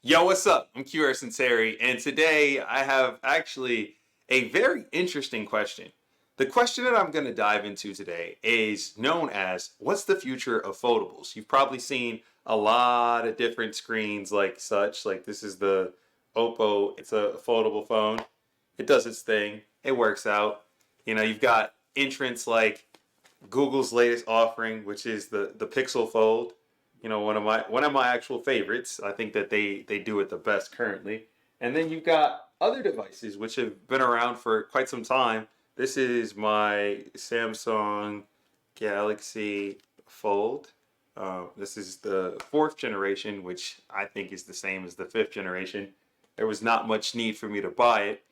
Yo, what's up? I'm QR Terry, and today I have actually a very interesting question. The question that I'm going to dive into today is known as what's the future of foldables? You've probably seen a lot of different screens like such. Like this is the Oppo, it's a foldable phone. It does its thing, it works out. You've got entrants like Google's latest offering, which is the Pixel Fold. One of my actual favorites. I think that they do it the best currently. And then you've got other devices which have been around for quite some time. This is my Samsung Galaxy Fold. This is the fourth generation, which I think is the same as the fifth generation. There was not much need for me to buy it,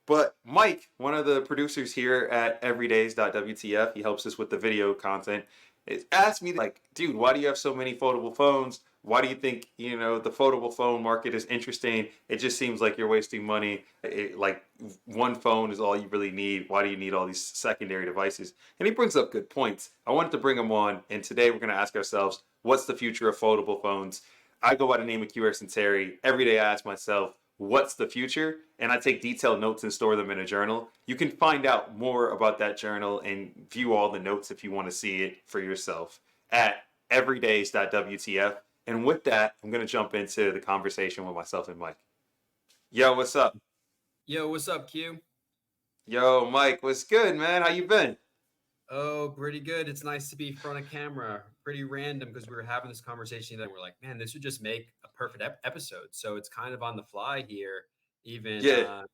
but Mike, one of the producers here at everydays.wtf, he helps us with the video content, is asked me like, dude, why do you have so many foldable phones? Why do you think, the foldable phone market is interesting? It just seems like you're wasting money. Like one phone is all you really need. Why do you need all these secondary devices? And he brings up good points. I wanted to bring him on, and today we're going to ask ourselves, what's the future of foldable phones? I go by the name of Q. Terry. Every day I ask myself, what's the future? And I take detailed notes and store them in a journal. You can find out more about that journal and view all the notes if you want to see it for yourself at everydays.wtf. And with that, I'm going to jump into the conversation with myself and Mike. Yo, what's up? Yo, what's up, Q? Yo, Mike, what's good, man? How you been? Oh, pretty good. It's nice to be in front of camera. Pretty random because we were having this conversation and we're like, man, this would just make a perfect episode. So it's kind of on the fly here, even. Yeah.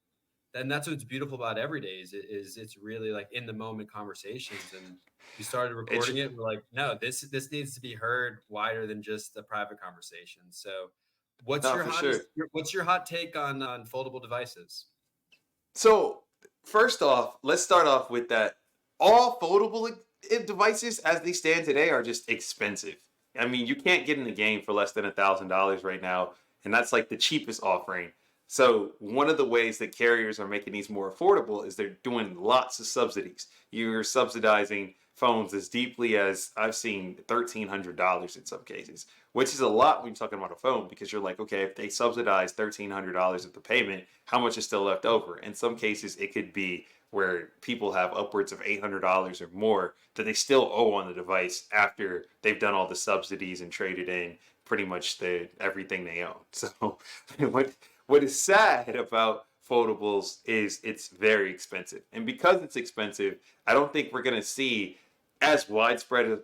And that's what's beautiful about Everydays is it's really like in the moment conversations. And we started It's recording it. We're like, no, this needs to be heard wider than just a private conversation. So, not for sure. what's your hot take on foldable devices? So, first off, let's start off with that. All foldable devices as they stand today are just expensive. I mean, you can't get in the game for less than $1,000 right now, and that's like the cheapest offering. So, one of the ways that carriers are making these more affordable is they're doing lots of subsidies. You're subsidizing phones as deeply as I've seen $1,300 in some cases, which is a lot when you're talking about a phone because you're like, okay, if they subsidize $1,300 of the payment, how much is still left over? In some cases, it could be where people have upwards of $800 or more that they still owe on the device after they've done all the subsidies and traded in pretty much everything they own. So, what is sad about foldables is it's very expensive, and because it's expensive, I don't think we're going to see as widespread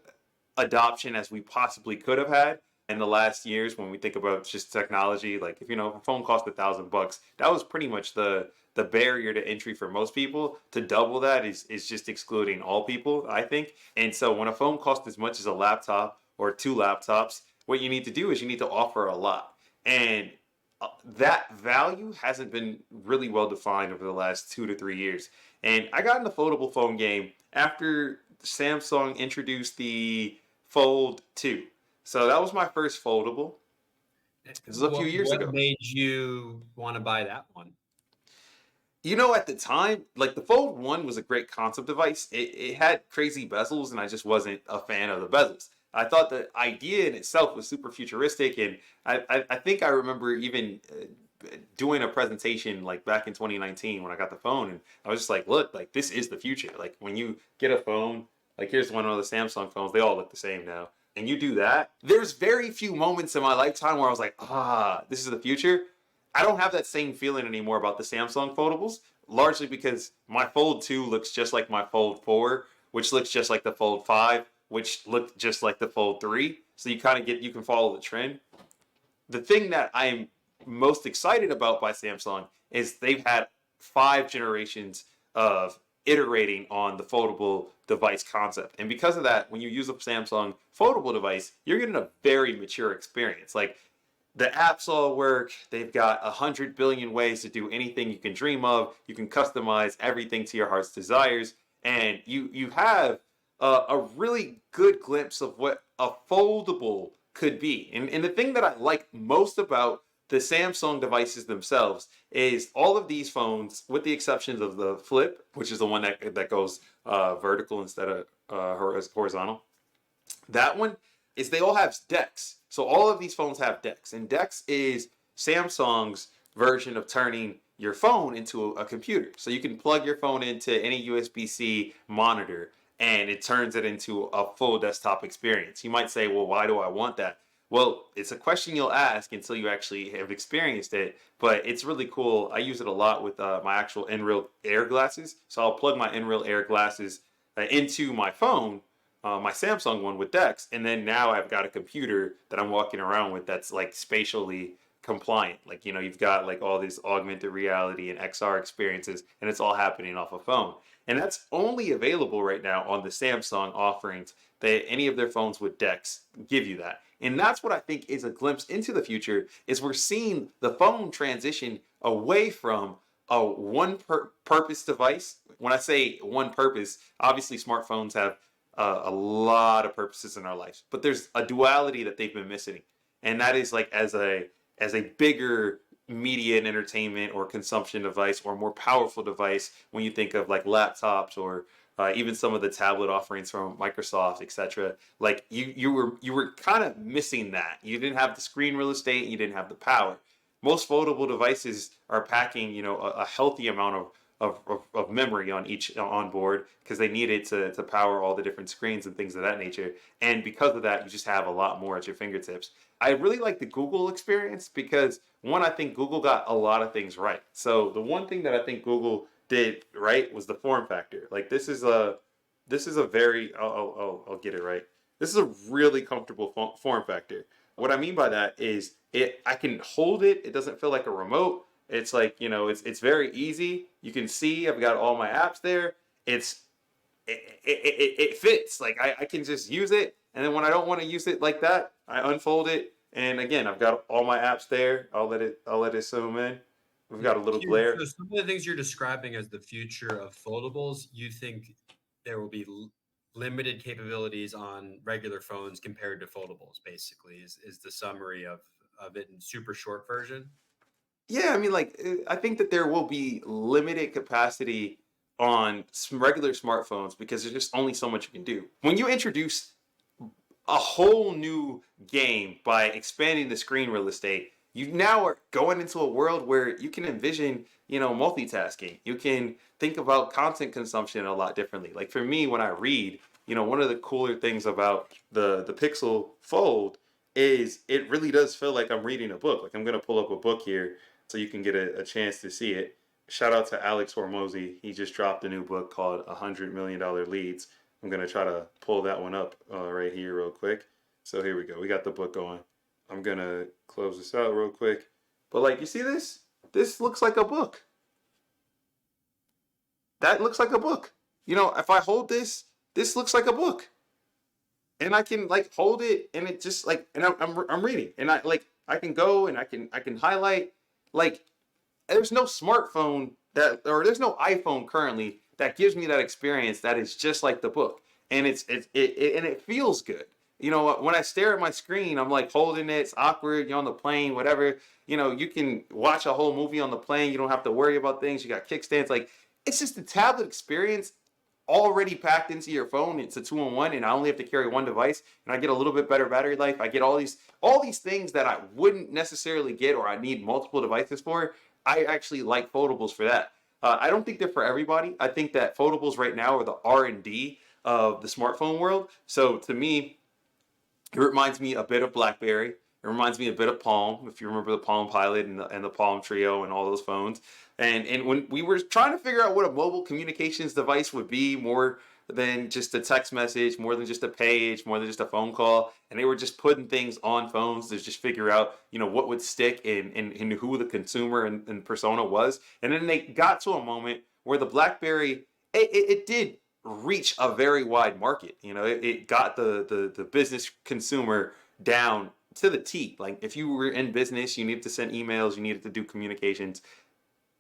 adoption as we possibly could have had in the last years when we think about just technology. Like if a phone cost $1,000, that was pretty much the barrier to entry for most people. To double that is just excluding all people, I think. And so when a phone costs as much as a laptop or two laptops, what you need to do is you need to offer a lot. And that value hasn't been really well defined over the last 2 to 3 years. And I got in the foldable phone game after Samsung introduced the Fold 2. So that was my first foldable. This was a few years What ago. made you want to buy that one? At the time, like the Fold 1 was a great concept device. It had crazy bezels, and I just wasn't a fan of the bezels. I thought the idea in itself was super futuristic, and I think I remember even doing a presentation like back in 2019 when I got the phone, and I was just like, look, like this is the future. Like when you get a phone, like here's one of the Samsung phones, they all look the same now. And you do that, there's very few moments in my lifetime where I was like, this is the future. I don't have that same feeling anymore about the Samsung foldables, largely because my Fold 2 looks just like my Fold 4, which looks just like the Fold 5, which looked just like the Fold 3. So you can follow the trend. The thing that I'm most excited about by Samsung is they've had 5 generations of iterating on the foldable device concept. And because of that, when you use a Samsung foldable device, you're getting a very mature experience. Like the apps all work. They've got 100 billion ways to do anything you can dream of. You can customize everything to your heart's desires, and you have a really good glimpse of what a foldable could be. And the thing that I like most about the Samsung devices themselves is all of these phones, with the exceptions of the Flip, which is the one that goes vertical instead of horizontal. That one is they all have decks. So all of these phones have decks, and decks is Samsung's version of turning your phone into a computer. So you can plug your phone into any USB-C monitor and it turns it into a full desktop experience. You might say, well, why do I want that? Well, it's a question you'll ask until you actually have experienced it, but it's really cool. I use it a lot with my actual in-real air glasses. So I'll plug my in-real air glasses into my phone, my Samsung one with Dex, and then now I've got a computer that I'm walking around with that's like spatially compliant. Like, you've got like all this augmented reality and XR experiences, and it's all happening off a phone. And that's only available right now on the Samsung offerings. That any of their phones with Dex give you that. And that's what I think is a glimpse into the future, is we're seeing the phone transition away from a purpose device. When I say one purpose, obviously smartphones have a lot of purposes in our lives, but there's a duality that they've been missing. And that is like as a bigger media and entertainment or consumption device or more powerful device when you think of like laptops or even some of the tablet offerings from Microsoft, etc. Like you were kind of missing that. You didn't have the screen real estate, and you didn't have the power. Most foldable devices are packing, a healthy amount of memory on each on board because they need it to power all the different screens and things of that nature. And because of that, you just have a lot more at your fingertips. I really like the Google experience because one, I think Google got a lot of things right. So the one thing that I think Google did right was the form factor. Like this is a very I'll get it right. This is a really comfortable form factor. What I mean by that is I can hold it. It doesn't feel like a remote. It's like, it's very easy. You can see I've got all my apps there. It fits. Like I can just use it. And then when I don't want to use it like that, I unfold it. And again, I've got all my apps there. I'll let it zoom in. We've got a little glare. So some of the things you're describing as the future of foldables, you think there will be limited capabilities on regular phones compared to foldables, basically, is the summary of it in super short version. Yeah, I mean, like, I think that there will be limited capacity on regular smartphones because there's just only so much you can do. When you introduce a whole new game by expanding the screen real estate, you now are going into a world where you can envision, multitasking. You can think about content consumption a lot differently. Like for me, when I read, one of the cooler things about the Pixel Fold is it really does feel like I'm reading a book. Like I'm gonna pull up a book here so you can get a chance to see it. Shout out to Alex Hormozy. He just dropped a new book called $100 Million Leads. I'm going to try to pull that one up right here real quick. So here we go. We got the book going. I'm going to close this out real quick. But like, you see this? This looks like a book. That looks like a book. If I hold this looks like a book. And I can like hold it and it just like, and I'm reading. And I can go and I can highlight. Like, there's no smartphone or there's no iPhone currently that gives me that experience that is just like the book, and it feels good. When I stare at my screen, I'm like holding it. It's awkward. You're on the plane, whatever. You can watch a whole movie on the plane. You don't have to worry about things. You got kickstands. Like, it's just the tablet experience already packed into your phone. It's a 2-in-1, and I only have to carry one device, and I get a little bit better battery life. I get all these things that I wouldn't necessarily get or I need multiple devices for. I actually like foldables for that. I don't think they're for everybody. I think that foldables right now are the R&D of the smartphone world. So to me, it reminds me a bit of BlackBerry. It reminds me a bit of Palm, if you remember the Palm Pilot and the Palm Trio and all those phones. And when we were trying to figure out what a mobile communications device would be, more than just a text message, more than just a page, more than just a phone call, and they were just putting things on phones to just figure out, what would stick and who the consumer and persona was. And then they got to a moment where the BlackBerry, it did reach a very wide market. It got the business consumer down to the T. Like if you were in business, you needed to send emails, you needed to do communications.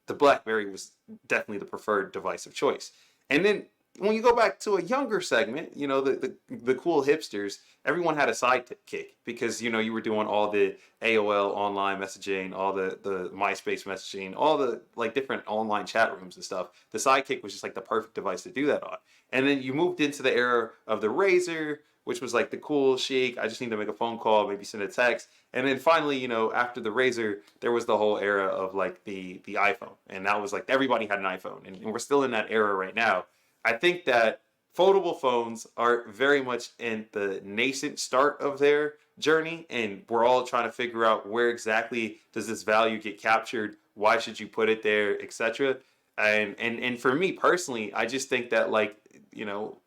The BlackBerry was definitely the preferred device of choice. And then when you go back to a younger segment, the cool hipsters, everyone had a sidekick because, you were doing all the AOL online messaging, all the MySpace messaging, all the like different online chat rooms and stuff. The sidekick was just like the perfect device to do that on. And then you moved into the era of the Razor, which was like the cool chic. I just need to make a phone call, maybe send a text. And then finally, after the Razor, there was the whole era of like the iPhone, and that was like everybody had an iPhone, and we're still in that era right now. I think that foldable phones are very much in the nascent start of their journey, and we're all trying to figure out where exactly does this value get captured, why should you put it there, etc. And for me personally, I just think that, like, you know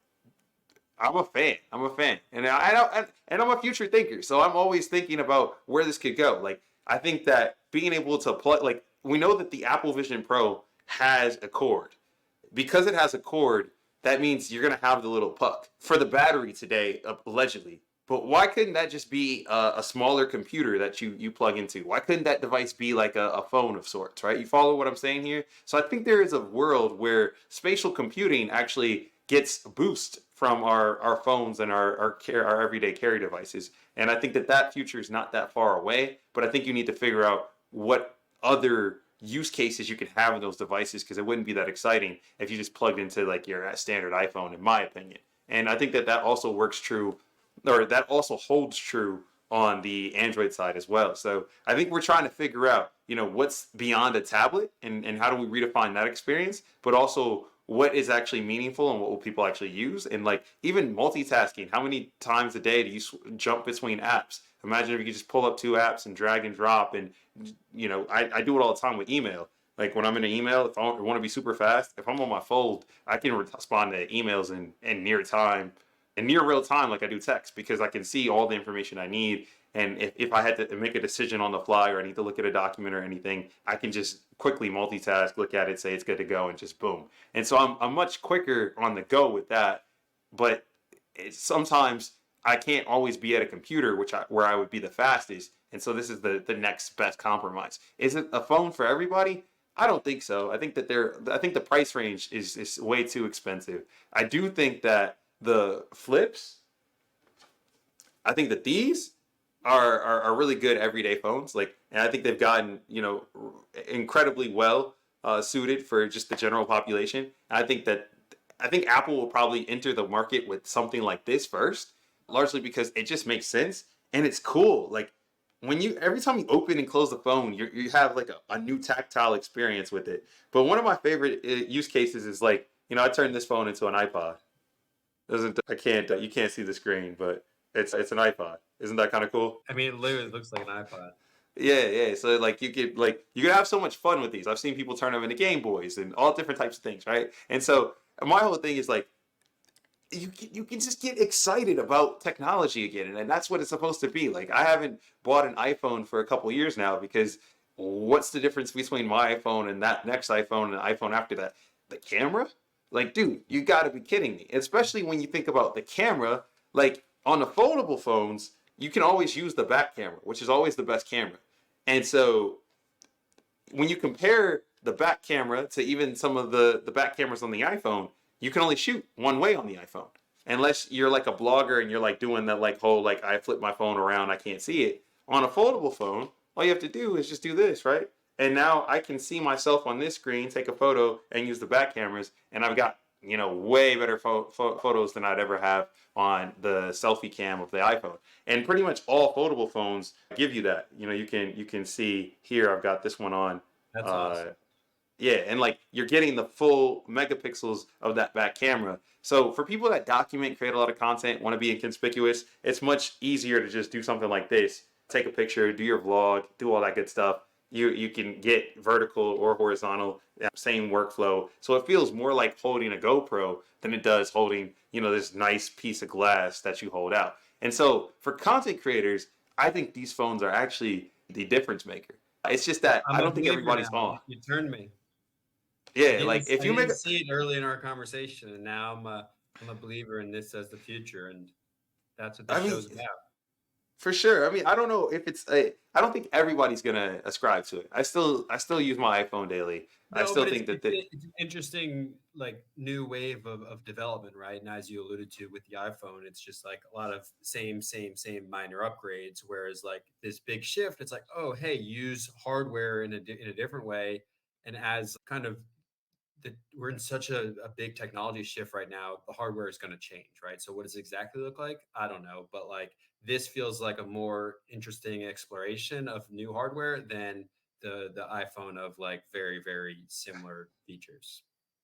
I'm a fan. I'm a fan, and I don't, and I'm a future thinker. So I'm always thinking about where this could go. Like, I think that being able to plug, like, we know that the Apple Vision Pro has a cord. Because it has a cord, that means you're gonna have the little puck for the battery today, allegedly. But why couldn't that just be a smaller computer that you plug into? Why couldn't that device be like a phone of sorts, right? You follow what I'm saying here? So I think there is a world where spatial computing actually gets a boost from our phones and our everyday carry devices. And I think that future is not that far away. But I think you need to figure out what other use cases you could have in those devices, because it wouldn't be that exciting if you just plugged into like your standard iPhone, in my opinion. And I think that also works true, or that also holds true on the Android side as well. So I think we're trying to figure out, what's beyond a tablet, and how do we redefine that experience, but also what is actually meaningful and what will people actually use. And like, even multitasking, how many times a day do you jump between apps? Imagine if you could just pull up two apps and drag and drop. And I do it all the time with email. Like, when I'm in an email, if I want to be super fast, if I'm on my Fold, I can respond to emails in near real time, like I do text, because I can see all the information I need. And if I had to make a decision on the fly, or I need to look at a document or anything, I can just quickly multitask, look at it, say it's good to go, and just boom. And so I'm much quicker on the go with that. But sometimes I can't always be at a computer, where I would be the fastest. And so this is the next best compromise. Is it a phone for everybody? I don't think so. I think the price range is way too expensive. I do think that the flips, I think that these are really good everyday phones. Like, and I think they've gotten, incredibly well suited for just the general population. And I think Apple will probably enter the market with something like this first, largely because it just makes sense and it's cool. Like, every time you open and close the phone, you have like a new tactile experience with it. But one of my favorite use cases is, like, I turned this phone into an iPod. Doesn't I can't You can't see the screen, but it's an iPod. Isn't that kind of cool? I mean, it literally looks like an iPod. Yeah, yeah. So like you could have so much fun with these. I've seen people turn them into Game Boys and all different types of things, right? And so my whole thing is like, you can just get excited about technology again, and that's what it's supposed to be. Like, I haven't bought an iPhone for a couple years now, because what's the difference between my iPhone and that next iPhone and the iPhone after that? The camera? Like, dude, you got to be kidding me. Especially when you think about the camera, like on the foldable phones, you can always use the back camera, which is always the best camera. And so when you compare the back camera to even some of the back cameras on the iPhone, you can only shoot one way on the iPhone. Unless you're like a blogger and you're like doing that like whole, like, I flip my phone around, I can't see it. On a foldable phone, all you have to do is just do this, right? And now I can see myself on this screen, take a photo, and use the back cameras, and I've got, way better photos than I'd ever have on the selfie cam of the iPhone. And pretty much all foldable phones give you that. You can see here, I've got this one on. That's Uh, awesome. yeah, and like, you're getting the full megapixels of that back camera. So for people that document, create a lot of content, want to be inconspicuous, it's much easier to just do something like this. Take a picture, do your vlog, do all that good stuff. You can get vertical or horizontal, same workflow. So it feels more like holding a GoPro than it does holding, this nice piece of glass that you hold out. And so for content creators, I think these phones are actually the difference maker. It's just that I'm I a don't think believer everybody's now. on. You turned me. Yeah, like, if I you make didn't see it early in our conversation, and now I'm a believer in this as the future, and that's what this I mean, show's about. for sure. I mean, I don't know if I don't think everybody's gonna ascribe to it. I still use my iPhone daily. I No, still but think that it's an interesting, like, new wave of development, right? And as you alluded to with the iPhone, it's just like a lot of same minor upgrades. Whereas like this big shift, it's like, oh, hey, use hardware in a different way, and as kind of we're in such a big technology shift right now. The hardware is going to change, right? So what does it exactly look like? I don't know, but like this feels like a more interesting exploration of new hardware than the iPhone of like very similar features.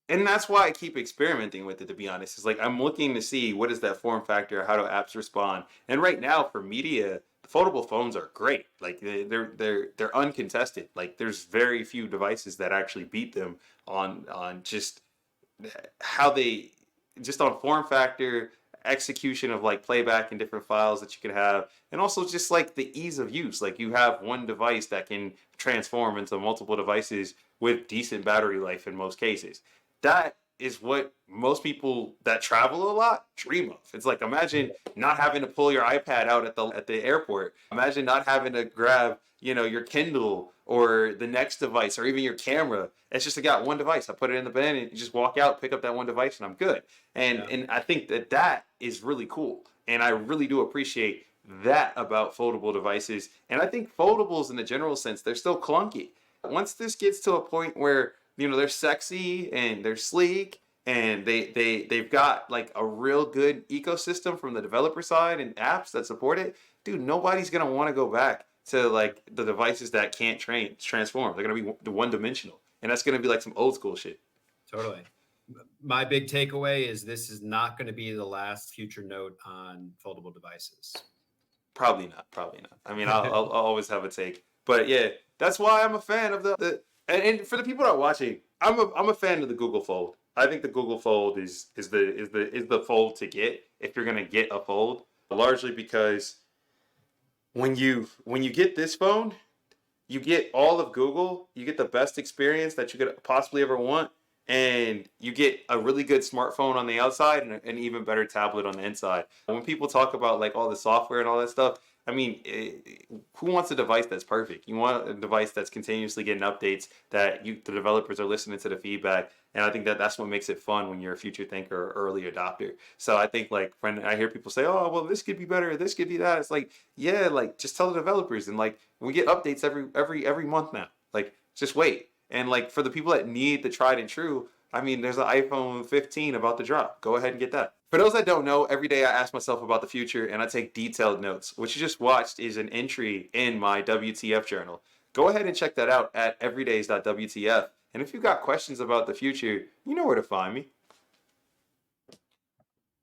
And that's why I keep experimenting with it, to be honest. It's like I'm looking to see what is that form factor, how do apps respond. And right now for media, the foldable phones are great. Like they're uncontested. Like there's very few devices that actually beat them on just how they just on form factor, execution of like playback in different files that you could have, and also just like the ease of use. Like you have one device that can transform into multiple devices with decent battery life in most cases. That is what most people that travel a lot dream of. It's like imagine not having to pull your iPad out at the airport. Imagine not having to grab, your Kindle or the next device or even your camera. It's just I got one device. I put it in the bin and you just walk out, pick up that one device, and I'm good. And Yeah. and I think that is really cool. And I really do appreciate that about foldable devices. And I think foldables in the general sense, they're still clunky. Once this gets to a point where they're sexy and they're sleek and they've got like a real good ecosystem from the developer side and apps that support it, dude, nobody's gonna want to go back to like the devices that can't transform. They're gonna be one dimensional, and that's gonna be like some old school shit. Totally. My big takeaway is this is not going to be the last future note on foldable devices. Probably not. Probably not. I mean, I'll always have a take, but yeah, that's why I'm a fan of the and for the people that are watching, I'm a fan of the Google Fold. I think the Google Fold is the fold to get if you're gonna get a fold, largely because when you get this phone, you get all of Google, you get the best experience that you could possibly ever want, and you get a really good smartphone on the outside and an even better tablet on the inside. When people talk about like all the software and all that stuff, I mean, who wants a device that's perfect? You want a device that's continuously getting updates, that the developers are listening to the feedback, and I think that's what makes it fun when you're a future thinker or early adopter. So I think like when I hear people say, "Oh, well, this could be better, this could be that," it's like, yeah, like just tell the developers, and like we get updates every month now. Like just wait. And like for the people that need the tried and true, I mean, there's an iPhone 15 about to drop. Go ahead and get that. For those that don't know, every day I ask myself about the future and I take detailed notes. What you just watched is an entry in my WTF journal. Go ahead and check that out at everydays.wtf. And if you've got questions about the future, you know where to find me.